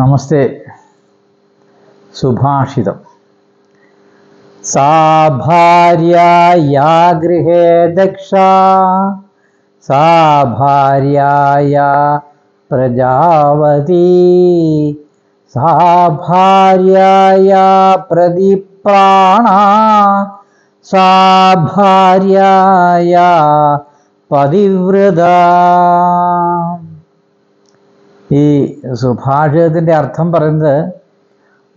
നമസ്തേ. സുഭാഷിതം. സാ ഭാര്യായാ ഗൃഹേ ദക്ഷാ സാ ഭാര്യായാ പ്രജാവതി സാ ഭാര്യായാ പ്രതിപ്രാണാ സാ ഭാര്യായാ പതിവ്രത. ഈ സുഭാഷിതത്തിൻ്റെ അർത്ഥം പറയുന്നത്,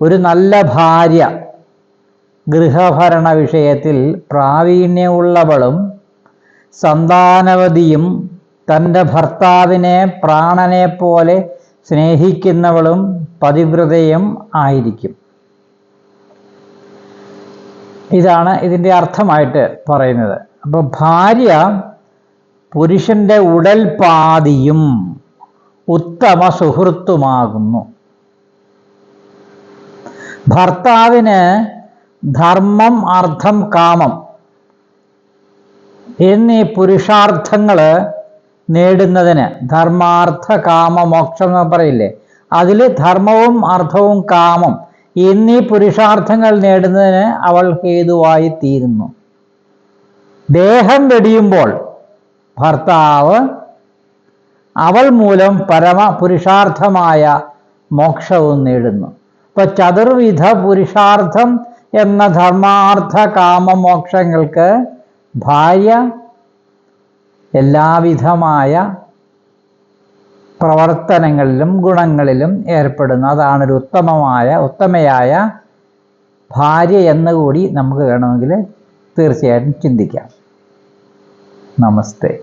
ഒരു നല്ല ഭാര്യ ഗൃഹഭരണ വിഷയത്തിൽ പ്രാവീണ്യമുള്ളവളും സന്താനവതിയും തൻ്റെ ഭർത്താവിനെ പ്രാണനെ പോലെ സ്നേഹിക്കുന്നവളും പതിവ്രതയും ആയിരിക്കും. ഇതാണ് ഇതിൻ്റെ അർത്ഥമായിട്ട് പറയുന്നത്. അപ്പോൾ ഭാര്യ പുരുഷൻ്റെ ഉടൽപാതിയും ഉത്തമ സുഹൃത്തുമാകുന്നു. ഭർത്താവിന് ധർമ്മം, അർത്ഥം, കാമം എന്നീ പുരുഷാർത്ഥങ്ങൾ നേടുന്നതിന്, ധർമാർത്ഥ കാമ മോക്ഷം എന്ന് പറയില്ലേ, അതിൽ ധർമ്മവും അർത്ഥവും കാമം എന്നീ പുരുഷാർത്ഥങ്ങൾ നേടുന്നതിന് അവൾ ഹേതുവായി തീരുന്നു. ദേഹം വെടിയുമ്പോൾ ഭർത്താവ് അവൾ മൂലം പരമ പുരുഷാർത്ഥമായ മോക്ഷവും നേടുന്നു. ഇപ്പൊ ചതുർവിധ പുരുഷാർത്ഥം എന്ന ധർമാർത്ഥ കാമ മോക്ഷങ്ങൾക്ക് ഭാര്യ എല്ലാവിധമായ പ്രവർത്തനങ്ങളിലും ഗുണങ്ങളിലും ഏർപ്പെടുന്നു. അതാണ് ഒരു ഉത്തമയായ ഭാര്യ എന്നുകൂടി നമുക്ക് വേണമെങ്കിൽ തീർച്ചയായിട്ടും ചിന്തിക്കാം. നമസ്തേ.